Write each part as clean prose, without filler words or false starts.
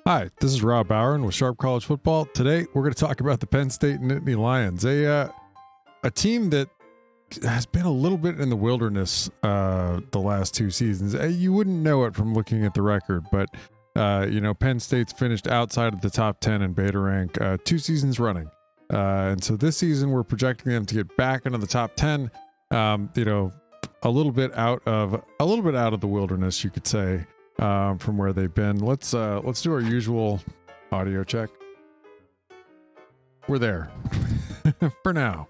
Hi, this is Rob Bowron with Sharp College Football. Today, we're going to talk about the Penn State Nittany Lions, a team that has been a little bit in the wilderness the last two seasons. You wouldn't know it from looking at the record, but Penn State's finished outside of the top 10 in beta rank 2 seasons running. And so this season, we're projecting them to get back into the top 10. A little bit out of the wilderness, you could say. From where they've been. Let's do our usual audio check. We're there for now.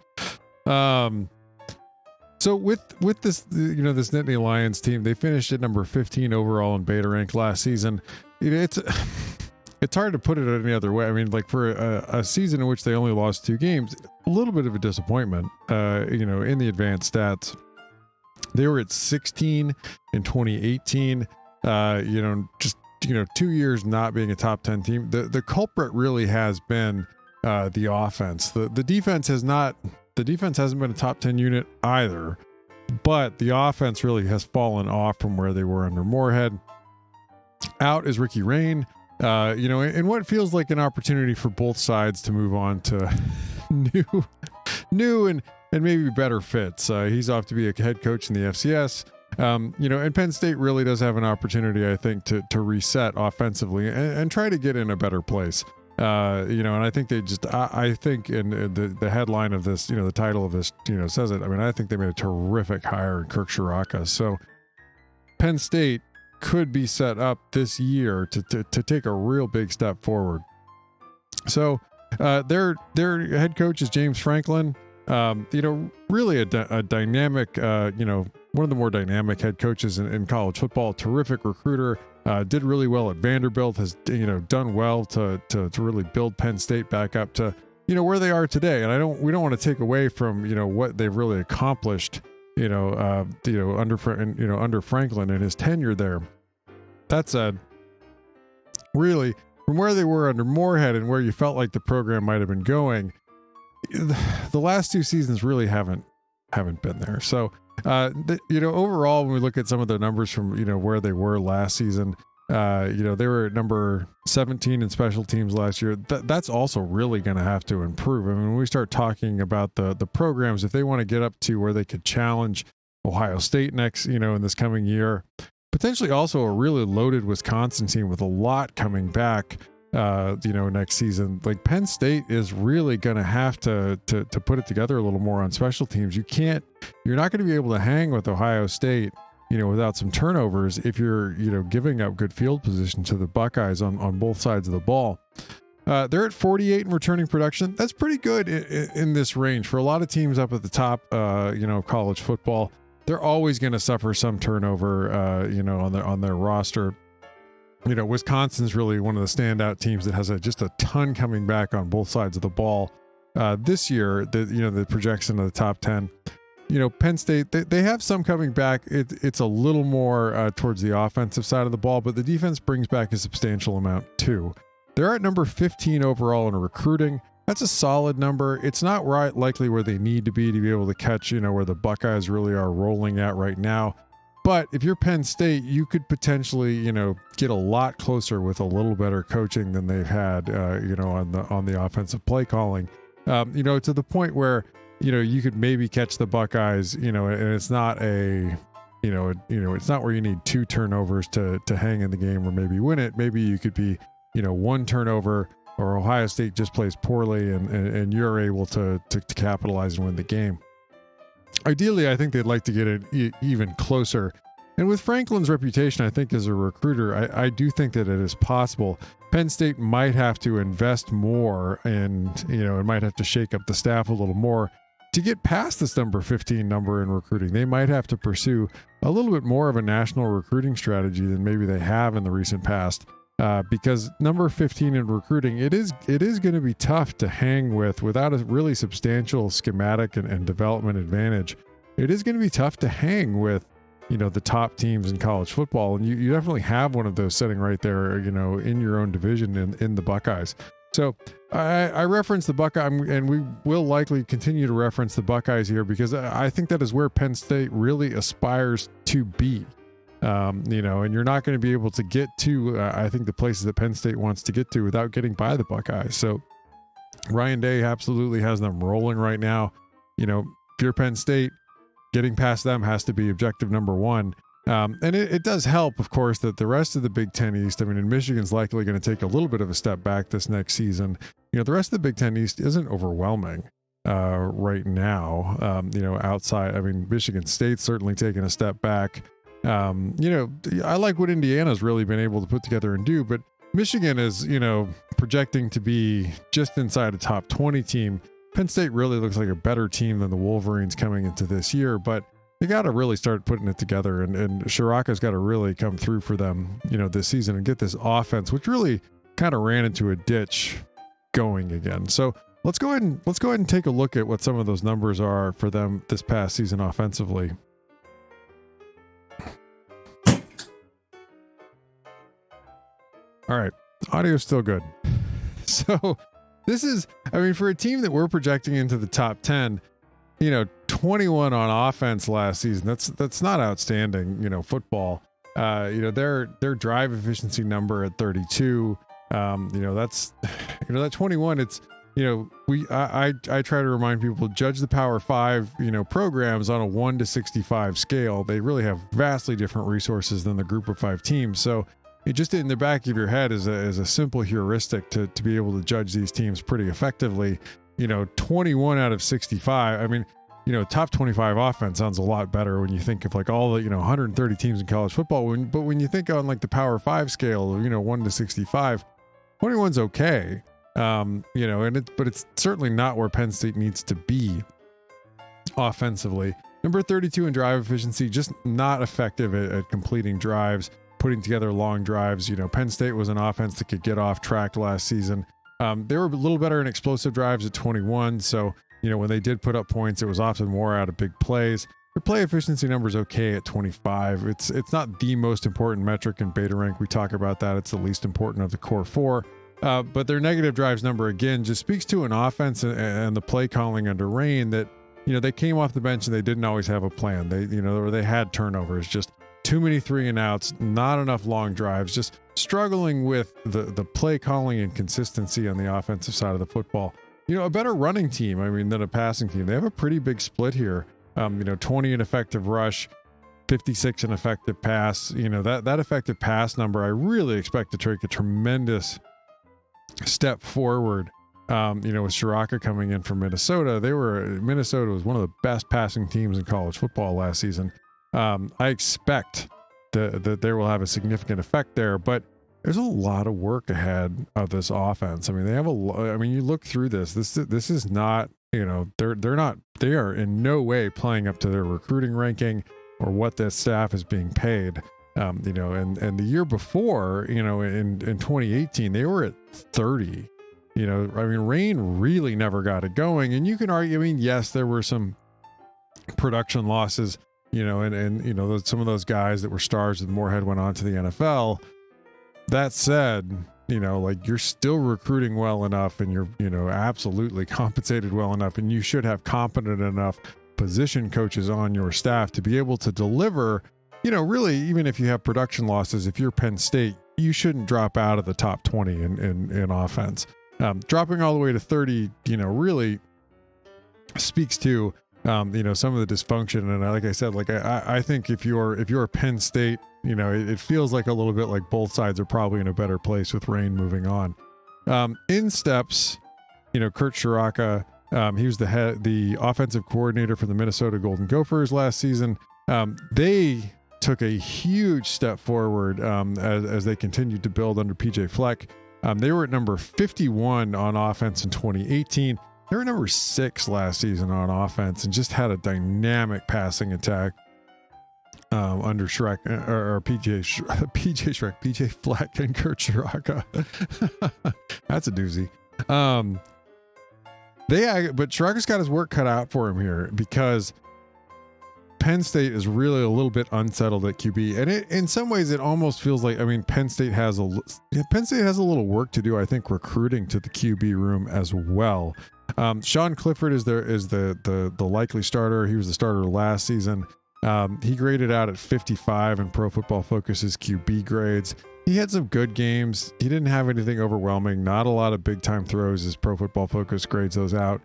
So with this, this Nittany Lions team, they finished at number 15 overall in beta rank last season. It's hard to put it any other way. I mean, like for a season in which they only lost 2 games, a little bit of a disappointment. In the advanced stats, they were at 16 in 2018. 2 years not being a top 10 team. The culprit really has been the offense. The defense hasn't been a top 10 unit either, but the offense really has fallen off from where they were under Moorhead. Out is Ricky Rain, in what feels like an opportunity for both sides to move on to new and maybe better fits. He's off to be a head coach in the FCS. And Penn State really does have an opportunity, I think, to reset offensively and try to get in a better place. And I think I think in the headline of this, the title of this, says it. I mean, I think they made a terrific hire in Kirk Shiraka. So Penn State could be set up this year to take a real big step forward. So their head coach is James Franklin. Really a dynamic, one of the more dynamic head coaches in college football, terrific recruiter, did really well at Vanderbilt, has, done well to really build Penn State back up to, where they are today. And we don't want to take away from, what they've really accomplished, under Franklin and his tenure there. That said, really from where they were under Moorhead and where you felt like the program might have been going, the last 2 seasons really haven't been there. So, overall, when we look at some of their numbers from, where they were last season, they were at number 17 in special teams last year. That's also really going to have to improve. I mean, when we start talking about the programs, if they want to get up to where they could challenge Ohio State next, in this coming year, potentially also a really loaded Wisconsin team with a lot coming back, next season, like Penn State is really going to have to put it together a little more on special teams. You're not going to be able to hang with Ohio State, without some turnovers if you're, giving up good field position to the Buckeyes on both sides of the ball. They're at 48 in returning production. That's pretty good in this range for a lot of teams up at the top, college football. They're always going to suffer some turnover, on their roster. Wisconsin's really one of the standout teams that has just a ton coming back on both sides of the ball. This year, the projection of the top 10, Penn State, they have some coming back. It's a little more towards the offensive side of the ball, but the defense brings back a substantial amount too. They're at number 15 overall in recruiting. That's a solid number. It's not likely where they need to be able to catch, where the Buckeyes really are rolling at right now. But if you're Penn State, you could potentially, get a lot closer with a little better coaching than they've had, on the offensive play calling, to the point where, you could maybe catch the Buckeyes, and it's not it's not where you need 2 turnovers to hang in the game or maybe win it. Maybe you could be, 1 turnover, or Ohio State just plays poorly and you're able to capitalize and win the game. Ideally, I think they'd like to get it even closer. And with Franklin's reputation, I think as a recruiter, I do think that it is possible. Penn State might have to invest more and, it might have to shake up the staff a little more to get past this number 15 number in recruiting. They might have to pursue a little bit more of a national recruiting strategy than maybe they have in the recent past. Because number 15 in recruiting, it is going to be tough to hang without a really substantial schematic and development advantage. It is going to be tough to hang with, the top teams in college football. And you definitely have one of those sitting right there, in your own division in the Buckeyes. So I reference the Buckeye, and we will likely continue to reference the Buckeyes here because I think that is where Penn State really aspires to be. You know, and you're not going to be able to get to, I think, the places that Penn State wants to get to without getting by the Buckeyes. So Ryan Day absolutely has them rolling right now. You know, if you're Penn State, getting past them has to be objective number one. And it does help, of course, that the rest of the Big Ten East, I mean, and Michigan's likely going to take a little bit of a step back this next season. You know, the rest of the Big Ten East isn't overwhelming right now. You know, outside, I mean, Michigan State's certainly taking a step back. You know, I like what Indiana's really been able to put together and do, but Michigan is, you know, projecting to be just inside a top 20 team. Penn State really looks like a better team than the Wolverines coming into this year, but they got to really start putting it together, and Shiraka's got to really come through for them, you know, this season and get this offense, which really kind of ran into a ditch, going again. So let's go ahead and take a look at what some of those numbers are for them this past season offensively. All right, audio's still good. So this is, I mean, for a team that we're projecting into the top 10, you know, 21 on offense last season. That's not outstanding, you know, football. You know, their drive efficiency number at 32. You know, that's, you know, that 21. It's, you know, I try to remind people, judge the Power 5, you know, programs on a 1 to 65 scale. They really have vastly different resources than the Group of 5 teams. So it just in the back of your head is a simple heuristic to be able to judge these teams pretty effectively. You know, 21 out of 65. I mean, you know, top 25 offense sounds a lot better when you think of like all the, you know, 130 teams in college football. But when you think on like the Power 5 scale, you know, 1 to 65, 21's okay. You know, but it's certainly not where Penn State needs to be offensively. Number 32 in drive efficiency, just not effective at completing drives, putting together long drives. You know, Penn State was an offense that could get off track last season. They were a little better in explosive drives at 21. So, you know, when they did put up points, it was often more out of big plays. Their play efficiency number is okay at 25. It's not the most important metric in beta rank. We talk about that. It's the least important of the core 4. But their negative drives number, again, just speaks to an offense and the play calling under Rain that, you know, they came off the bench and they didn't always have a plan. They, you know, or they had turnovers, just too many 3 and outs, not enough long drives, just struggling with the play calling and consistency on the offensive side of the football. You know, a better running team, I mean, than a passing team. They have a pretty big split here. You know, 20 in effective rush, 56 in effective pass. You know, that effective pass number, I really expect to take a tremendous step forward. You know, with Shiraka coming in from Minnesota, Minnesota was one of the best passing teams in college football last season. I expect that they will have a significant effect there, but there's a lot of work ahead of this offense. I mean, you look through this is not, you know, they are in no way playing up to their recruiting ranking or what that staff is being paid. You know, and the year before, you know, in 2018, they were at 30. You know, I mean, Rain really never got it going. And you can argue, I mean, yes, there were some production losses, you know, and you know, some of those guys that were stars with Moorhead went on to the NFL. That said, you know, like, you're still recruiting well enough and you're, you know, absolutely compensated well enough, and you should have competent enough position coaches on your staff to be able to deliver. You know, really, even if you have production losses, if you're Penn State, you shouldn't drop out of the top 20 in offense. Dropping all the way to 30, you know, really speaks to, you know, some of the dysfunction. And like I said, like, I think if you're Penn State, you know, it feels like a little bit like both sides are probably in a better place with Rain moving on. In steps, you know, Kurt Shiraka, he was the offensive coordinator for the Minnesota Golden Gophers last season. They took a huge step forward as they continued to build under PJ Fleck. They were at number 51 on offense in 2018. They were number 6 last season on offense and just had a dynamic passing attack under Shrek or PJ Fleck and Kurt Shiraka. That's a doozy. But Shiraka's got his work cut out for him here, because Penn State is really a little bit unsettled at QB, and in some ways it almost feels like, I mean, Penn State has a little work to do, I think, recruiting to the QB room as well. Sean Clifford is the likely starter. He was the starter last season. He graded out at 55 in Pro Football Focus's QB grades. He had some good games. He didn't have anything overwhelming, not a lot of big time throws as Pro Football Focus grades those out.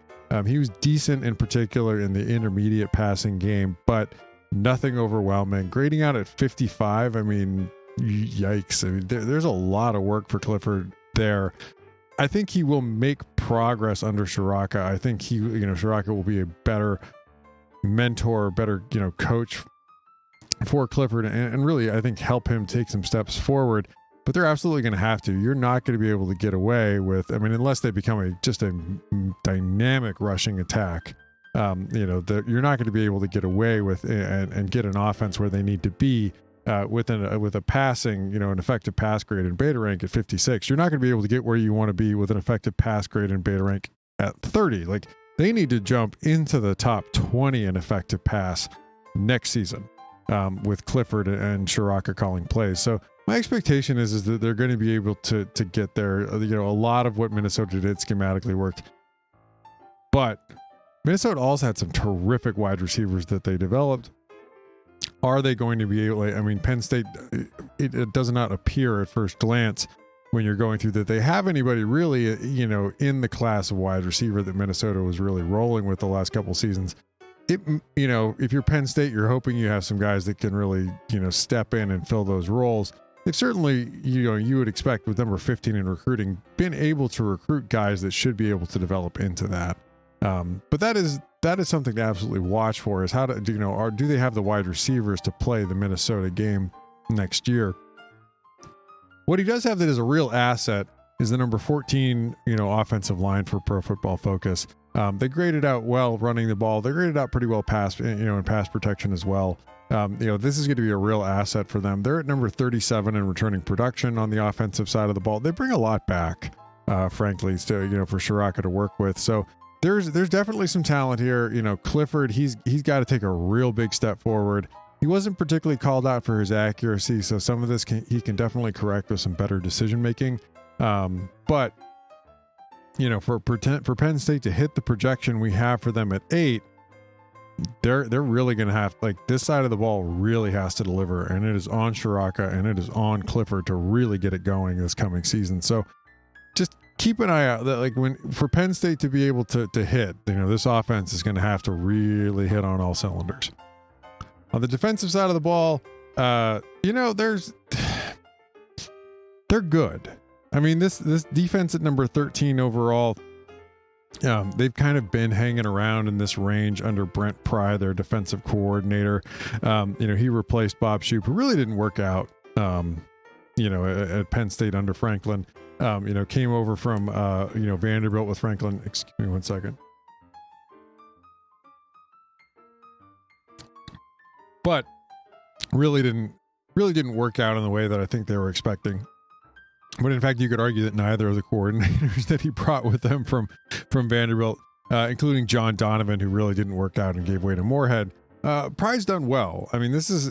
He was decent in particular in the intermediate passing game, but nothing overwhelming. Grading out at 55, I mean, yikes. I mean, there's a lot of work for Clifford there. I think he will make progress under Shiraka. I think Shiraka will be a better mentor, better, coach for Clifford, and really, I think, help him take some steps forward. But they're absolutely going to have to. You're not going to be able to get away with, unless they become just a dynamic rushing attack. You're not going to be able to get away with and get an offense where they need to be with a passing, an effective pass grade in beta rank at 56. You're not going to be able to get where you want to be with an effective pass grade in beta rank at 30. Like, they need to jump into the top 20 in effective pass next season with Clifford and Shiraka calling plays. So my expectation is that they're going to be able to get there. A lot of what Minnesota did schematically worked, but Minnesota also had some terrific wide receivers that they developed. Are they going to be able? Penn State, it does not appear at first glance when you're going through that they have anybody really, in the class of wide receiver that Minnesota was really rolling with the last couple seasons. If you're Penn State, you're hoping you have some guys that can really, step in and fill those roles. They've certainly, you would expect with number 15 in recruiting, been able to recruit guys that should be able to develop into that. But that is something to absolutely watch for, is do they have the wide receivers to play the Minnesota game next year? What he does have that is a real asset is the number 14, offensive line for Pro Football Focus. They graded out well running the ball. They graded out pretty well in pass protection as well. This is going to be a real asset for them. They're at number 37 in returning production on the offensive side of the ball. They bring a lot back, frankly, to, for Shiraka to work with. So there's definitely some talent here. Clifford, he's got to take a real big step forward. He wasn't particularly called out for his accuracy, so some of this he can definitely correct with some better decision making. But for Penn State to hit the projection we have for them at 8, they're really going to have, this side of the ball really has to deliver, and it is on Shiraka and it is on Clifford to really get it going this coming season. So just keep an eye out that for Penn State to be able to hit, this offense is going to have to really hit on all cylinders. On the defensive side of the ball, they're good. This defense at number 13 overall, they've kind of been hanging around in this range under Brent Pry, their defensive coordinator. He replaced Bob Shoop, who really didn't work out, at Penn State under Franklin. Came over from, Vanderbilt with Franklin. Excuse me one second. But really didn't work out in the way that I think they were expecting. But in fact, you could argue that neither of the coordinators that he brought with him from Vanderbilt, including John Donovan, who really didn't work out and gave way to Moorhead, Pry's done well. This is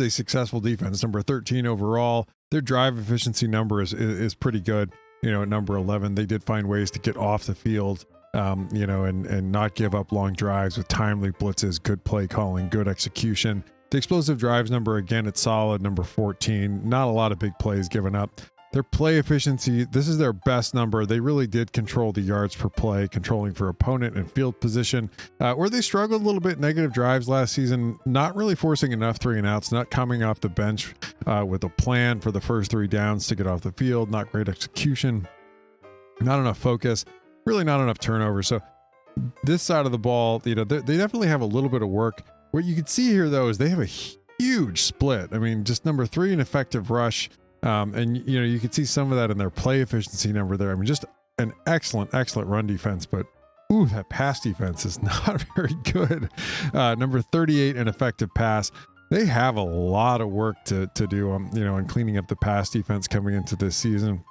a successful defense, number 13 overall. Their drive efficiency number is pretty good. At number 11, they did find ways to get off the field, and not give up long drives with timely blitzes, good play calling, good execution. The explosive drives number, again, it's solid, number 14. Not a lot of big plays given up. Their play efficiency, this is their best number. They really did control the yards per play, controlling for opponent and field position. Where they struggled a little bit, negative drives last season, not really forcing enough 3-and-outs, not coming off the bench with a plan for the first 3 downs to get off the field, not great execution, not enough focus, really not enough turnover. So this side of the ball, they definitely have a little bit of work. What you can see here, though, is they have a huge split. Just number 3 in effective rush. And you can see some of that in their play efficiency number there. Just an excellent run defense, but that pass defense is not very good. Number 38 in effective pass. They have a lot of work to do, in cleaning up the pass defense coming into this season.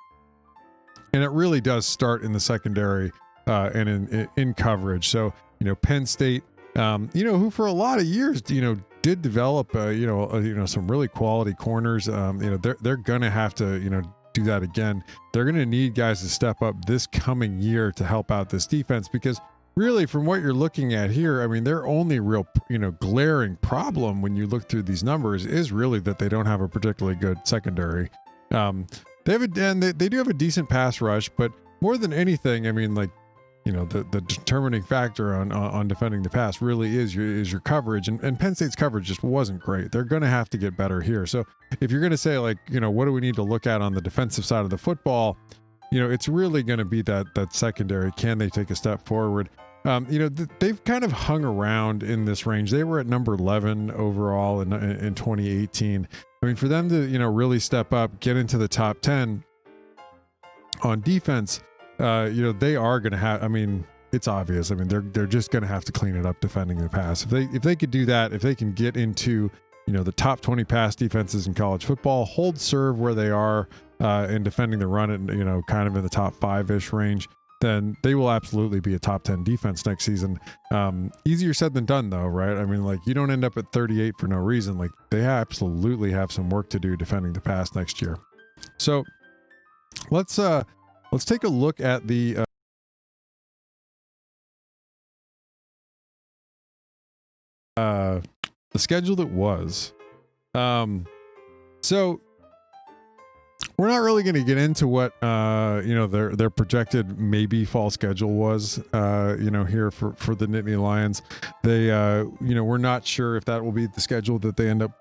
And it really does start in the secondary and in coverage. So, Penn State, who for a lot of years, did develop, some really quality corners. They're going to have to, do that again. They're going to need guys to step up this coming year to help out this defense, because really, from what you're looking at here, I mean, their only real, glaring problem when you look through these numbers is really that they don't have a particularly good secondary. They do have a decent pass rush, but more than anything, I mean, like, the determining factor on defending the pass really is your coverage, and Penn State's coverage just wasn't great. They're going to have to get better here. So if you're going to say, like, what do we need to look at on the defensive side of the football, it's really going to be that secondary. Can they take a step forward? They've kind of hung around in this range. They were at number 11 overall in 2018. I mean, for them to really step up, get into the top 10 on defense, they are going to have, I mean, it's obvious. I mean, they're just going to have to clean it up defending the pass. If they could do that, if they can get into, the top 20 pass defenses in college football, hold serve where they are in defending the run at, kind of in the top 5-ish range, then they will absolutely be a top 10 defense next season. Easier said than done, though, right? I mean, like, you don't end up at 38 for no reason. Like, they absolutely have some work to do defending the pass next year. So let's take a look at the schedule that was. So we're not really going to get into what their projected maybe fall schedule was here for the Nittany Lions. They we're not sure if that will be the schedule that they end up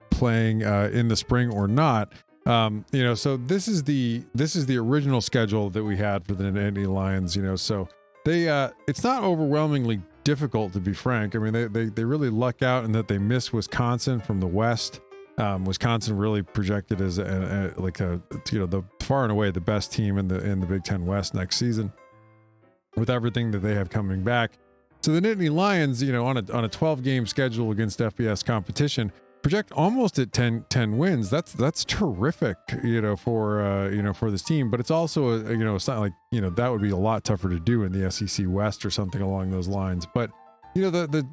playing in the spring or not. So this is the original schedule that we had for the Nittany Lions, so they it's not overwhelmingly difficult, to be frank. I mean, they really luck out in that they miss Wisconsin from the West. Wisconsin really projected as the far and away the best team in the Big Ten West next season, with everything that they have coming back. So the Nittany Lions, on a 12-game schedule against FBS competition, project almost at 10 wins. That's terrific, for this team. But it's also it's not like that would be a lot tougher to do in the SEC West or something along those lines. But the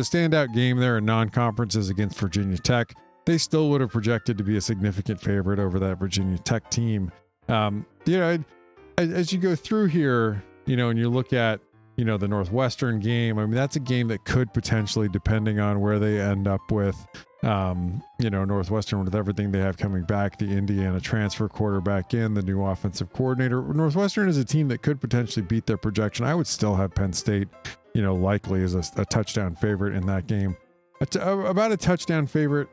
standout game there in non-conference is against Virginia Tech. They still would have projected to be a significant favorite over that Virginia Tech team. As you go through here, and you look at the Northwestern game, I mean, that's a game that could potentially, depending on where they end up with, Northwestern with everything they have coming back, the Indiana transfer quarterback in, the new offensive coordinator. Northwestern is a team that could potentially beat their projection. I would still have Penn State, likely as a touchdown favorite in that game. About a touchdown favorite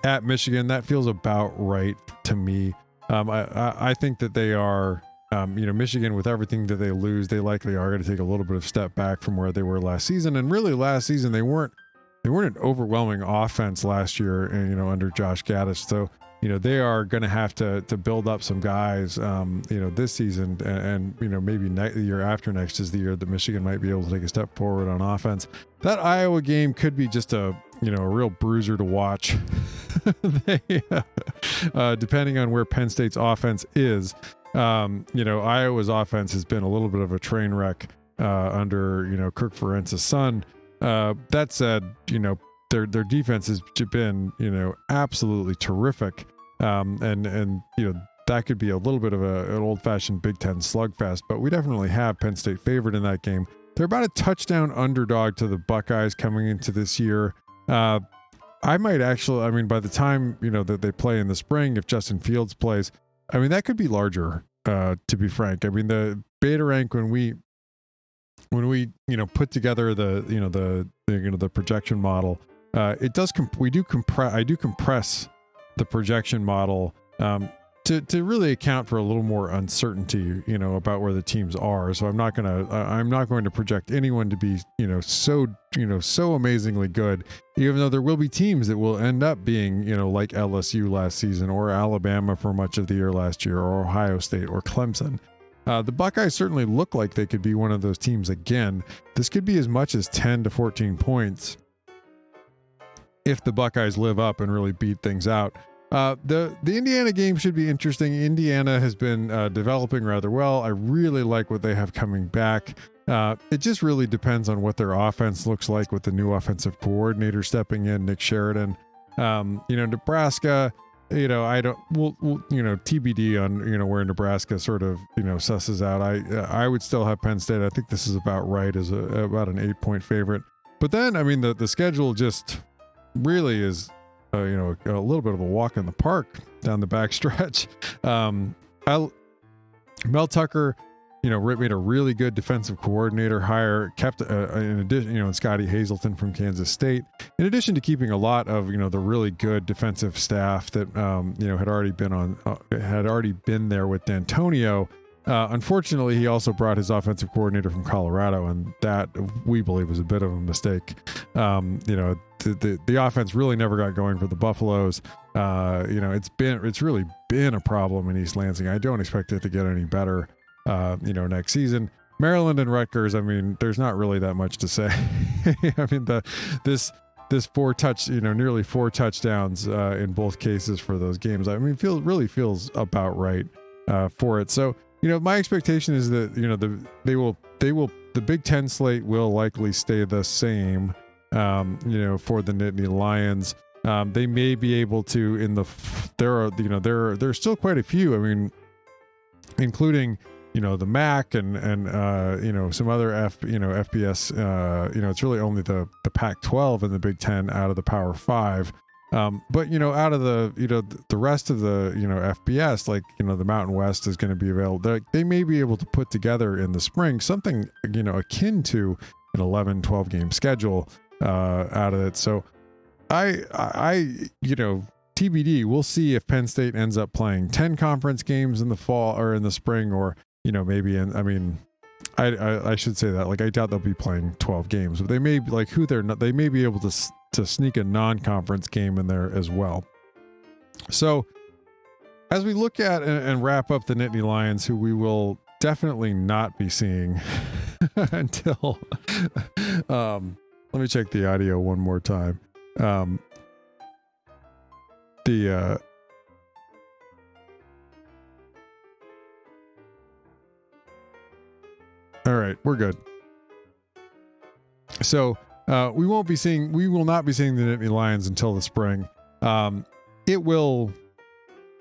at Michigan, that feels about right to me. I think that they are, Michigan, with everything that they lose, they likely are going to take a little bit of step back from where they were last season. And really, last season they weren't an overwhelming offense last year, under Josh Gaddis. So they are going to have to build up some guys, this season, and maybe the year after next is the year that Michigan might be able to take a step forward on offense. That Iowa game could be just a real bruiser to watch. Depending on where Penn State's offense is, Iowa's offense has been a little bit of a train wreck under Kirk Ferentz's son. That said, their defense has been absolutely terrific, and that could be a little bit of an old-fashioned Big Ten slugfest. But we definitely have Penn State favored in that game. They're about a touchdown underdog to the Buckeyes coming into this year. I might actually, I mean, by the time, that they play in the spring, if Justin Fields plays, I mean, that could be larger, to be frank. I mean, the beta rank, when we put together the projection model, I do compress the projection model, to really account for a little more uncertainty, about where the teams are. So I'm not going to project anyone to be, so amazingly good, even though there will be teams that will end up being, like LSU last season, or Alabama for much of the year last year, or Ohio State, or Clemson. The Buckeyes certainly look like they could be one of those teams again. This could be as much as 10 to 14 points if the Buckeyes live up and really beat things out. The Indiana game should be interesting. Indiana has been developing rather well. I really like what they have coming back. It just really depends on what their offense looks like with the new offensive coordinator stepping in, Nick Sheridan. Nebraska, I don't, we'll TBD on, where Nebraska sort of, susses out. I would still have Penn State. I think this is about right as about an 8-point favorite. But then, I mean, the schedule just really is, a little bit of a walk in the park down the back stretch. Mel Tucker, made a really good defensive coordinator hire, kept in addition, Scotty Hazelton from Kansas State, in addition to keeping a lot of, the really good defensive staff that, had already been there with D'Antonio. Unfortunately, he also brought his offensive coordinator from Colorado, and that we believe was a bit of a mistake. The offense really never got going for the Buffaloes. It's really been a problem in East Lansing. I don't expect it to get any better, next season. Maryland and Rutgers, I mean, there's not really that much to say. I mean, this nearly 4 touchdowns in both cases for those games. I mean, really feels about right for it. So, my expectation is that, the Big Ten slate will likely stay the same, for the Nittany Lions. They may be able to there's still quite a few. I mean, including, the MAC and some other FBS, it's really only the Pac-12 and the Big Ten out of the Power 5. But out of the rest of the FBS, like the Mountain West is going to be available. They may be able to put together in the spring something akin to an 11-12 game schedule out of it. So I TBD, we'll see if Penn State ends up playing 10 conference games in the fall or in the spring, or maybe I should say that, like, I doubt they'll be playing 12 games, but they may be, like, they may be able to sneak a non-conference game in there as well. So as we look at and wrap up the Nittany Lions, who we will definitely not be seeing until let me check the audio one more time. All right, we're good. So we will not be seeing the Nittany Lions until the spring. It will,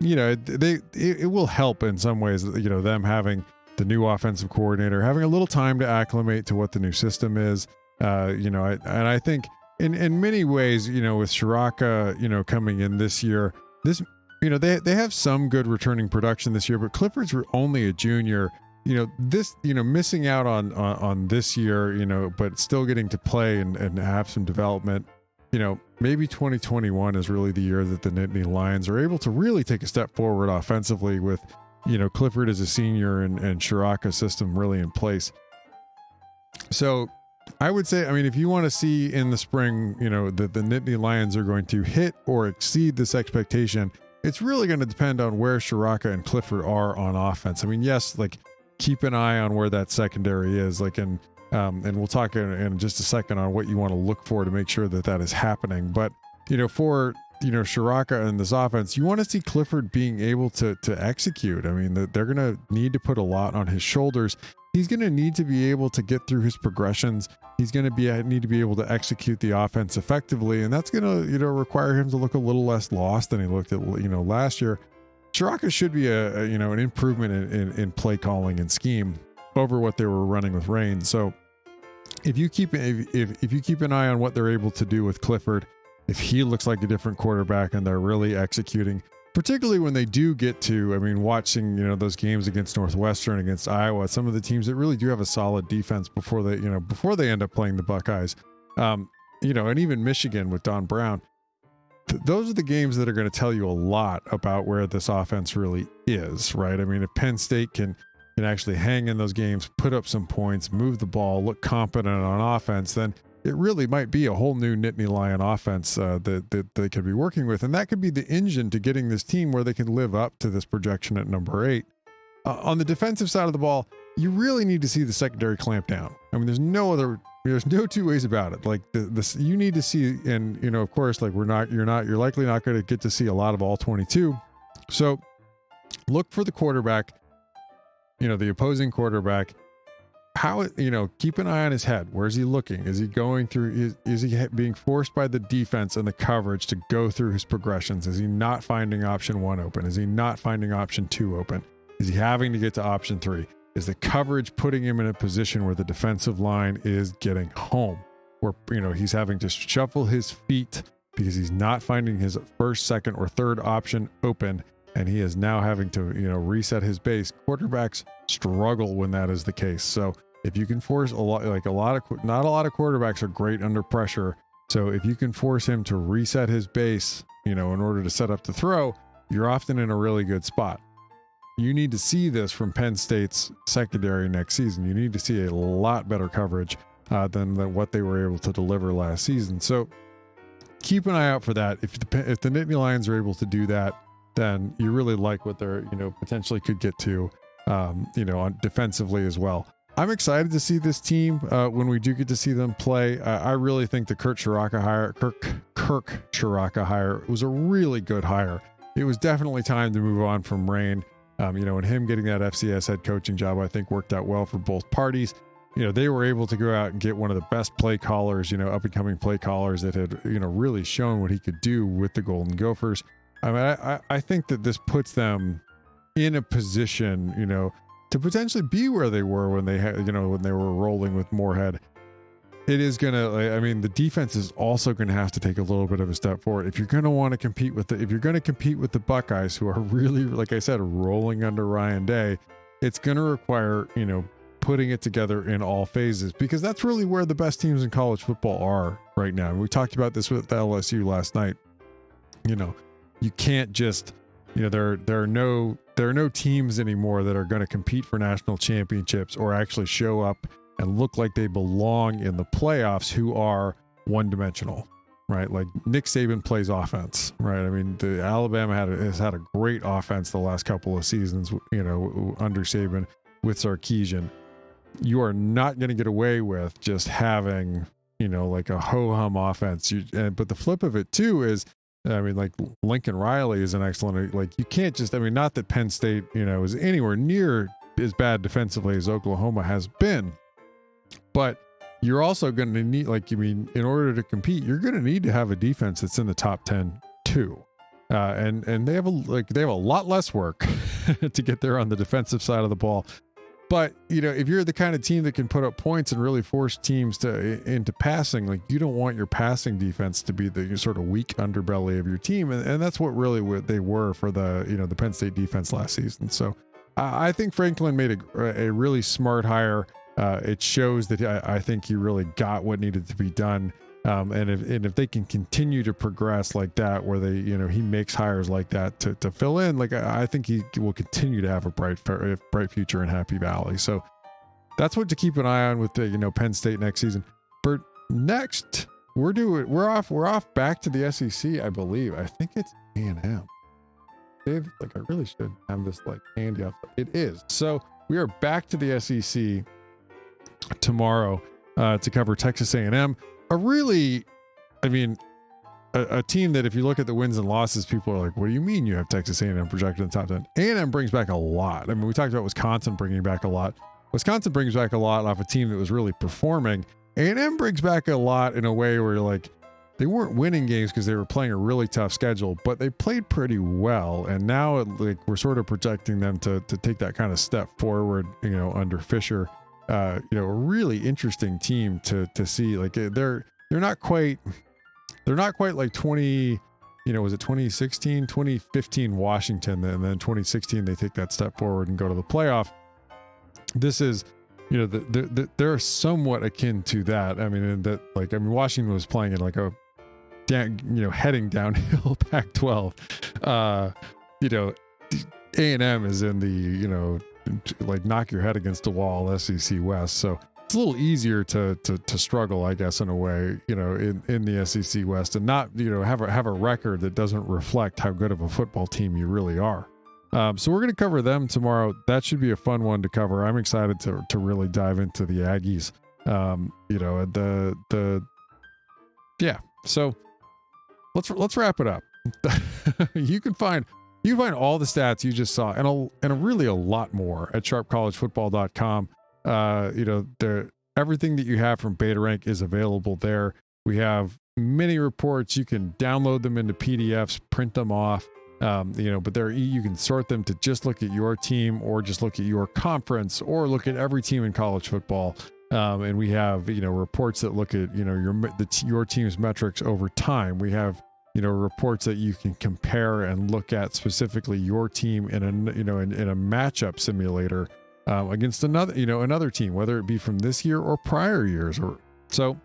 it will help in some ways, them having the new offensive coordinator, having a little time to acclimate to what the new system is. I think in many ways, with Shiraka, coming in this year, they have some good returning production this year, but Clifford's only a junior. Missing out on this year, but still getting to play and have some development, maybe 2021 is really the year that the Nittany Lions are able to really take a step forward offensively with, Clifford as a senior and Shiraka's system really in place. So I would say, if you want to see in the spring, that the Nittany Lions are going to hit or exceed this expectation, it's really going to depend on where Shiraka and Clifford are on offense. yes, like, keep an eye on where that secondary is, like, and we'll talk in just a second on what you want to look for to make sure that is happening. But, for, Shiraka and this offense, you want to see Clifford being able to execute. They're going to need to put a lot on his shoulders. He's going to need to be able to get through his progressions. He's going to need to be able to execute the offense effectively. And that's going to, require him to look a little less lost than he looked at, last year. Shiraka should be an improvement in play calling and scheme over what they were running with Rain. So if you keep an eye on what they're able to do with Clifford, if he looks like a different quarterback and they're really executing, particularly when they do get to, watching, those games against Northwestern, against Iowa, some of the teams that really do have a solid defense before they end up playing the Buckeyes, and even Michigan with Don Brown. Those are the games that are going to tell you a lot about where this offense really is, right? If Penn State can actually hang in those games, put up some points, move the ball, look competent on offense, then it really might be a whole new Nittany Lion offense that they could be working with. And that could be the engine to getting this team where they can live up to this projection at number 8. On the defensive side of the ball, you really need to see the secondary clamp down. There's no two ways about it. Like this, you need to see, and of course, like you're likely not going to get to see a lot of all 22. So look for the quarterback, the opposing quarterback. how, keep an eye on his head. Where's he looking? Is he going through, is he being forced by the defense and the coverage to go through his progressions? Is he not finding option 1 open? Is he not finding option 2 open? Is he having to get to option 3? Is the coverage putting him in a position where the defensive line is getting home? Where, he's having to shuffle his feet because he's not finding his first, second, or third option open, and he is now having to, reset his base. Quarterbacks struggle when that is the case. So if you can force not a lot of quarterbacks are great under pressure. So if you can force him to reset his base, in order to set up the throw, you're often in a really good spot. You need to see this from Penn State's secondary next season. You need to see a lot better coverage than what they were able to deliver last season. So keep an eye out for that. If the Nittany Lions are able to do that, then you really like what they're, potentially could get to, on defensively as well. I'm excited to see this team when we do get to see them play. I really think the Kirk Ciarrocca hire was a really good hire. It was definitely time to move on from Rain. And him getting that FCS head coaching job, I think worked out well for both parties. They were able to go out and get one of the best play callers, up and coming play callers that had, really shown what he could do with the Golden Gophers. I mean, I think that this puts them in a position, to potentially be where they were when they had, when they were rolling with Moorhead. It is going to, the defense is also going to have to take a little bit of a step forward. If you're going to want to compete with if you're going to compete with the Buckeyes, who are really, like I said, rolling under Ryan Day, it's going to require, putting it together in all phases, because that's really where the best teams in college football are right now. And we talked about this with LSU last night. You can't just, there are no teams anymore that are going to compete for national championships or actually show up and look like they belong in the playoffs who are one-dimensional, right? Like Nick Saban plays offense, right? I mean, the Alabama has had a great offense the last couple of seasons, under Saban with Sarkisian. You are not going to get away with just having, like a ho-hum offense. But the flip of it too is, like Lincoln Riley is an excellent, like you can't just, not that Penn State, is anywhere near as bad defensively as Oklahoma has been, but you're also going to need, in order to compete, you're going to need to have a defense that's in the top 10 too. And they have a lot less work to get there on the defensive side of the ball. But, if you're the kind of team that can put up points and really force teams into passing, you don't want your passing defense to be the sort of weak underbelly of your team. And that's what they were for the Penn State defense last season. So I think Franklin made a really smart hire. It shows that I think he really got what needed to be done. And if they can continue to progress like that, where he makes hires like that to fill in, I think he will continue to have a bright future in Happy Valley. So that's what to keep an eye on with the, Penn State next season. But next we're off back to the SEC, I believe. I think it's A&M. Dave, I really should have this handy up. It is. So we are back to the SEC tomorrow to cover Texas A&M. A team that if you look at the wins and losses, people are like, what do you mean you have Texas A&M projected in the top 10? A&M brings back a lot. We talked about Wisconsin bringing back a lot. Wisconsin brings back a lot off a team that was really performing. A&M brings back a lot in a way where they weren't winning games because they were playing a really tough schedule, but they played pretty well. And now we're sort of projecting them to take that kind of step forward, under Fisher. A really interesting team to see. They're not quite like 20, was it 2016, 2015 Washington, and then 2016 they take that step forward and go to the playoff. This is, they're somewhat akin to that. Washington was playing in heading downhill Pac-12. A&M is in the, knock your head against the wall SEC West. So it's a little easier to struggle, I guess, in a way, in the SEC West, and not, have a record that doesn't reflect how good of a football team you really are. So we're going to cover them tomorrow. That should be a fun one to cover. I'm excited to really dive into the Aggies. So let's wrap it up. You can find all the stats you just saw and really a lot more at sharpcollegefootball.com. everything that you have from BetaRank is available there. We have many reports. You can download them into PDFs, print them off, but you can sort them to just look at your team or just look at your conference or look at every team in college football. And we have, reports that look at, your team's metrics over time. We have, reports that you can compare and look at specifically your team in a matchup simulator against another team, whether it be from this year or prior years. So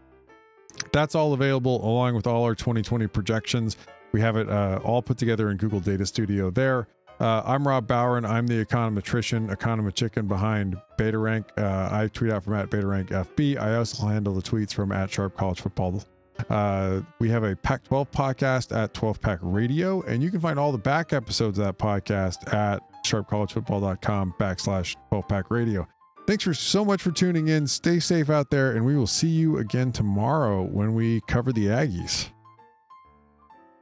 that's all available along with all our 2020 projections. We have it all put together in Google Data Studio there. I'm Rob Bowron. I'm the econometrician behind BetaRank. I tweet out from @BetaRankFB. I also handle the tweets from @Sharp College Football. We have a Pac-12 podcast at 12 Pack Radio, and you can find all the back episodes of that podcast at sharpcollegefootball.com/12 Pack Radio. Thanks so much for tuning in. Stay safe out there, and we will see you again tomorrow when we cover the Aggies.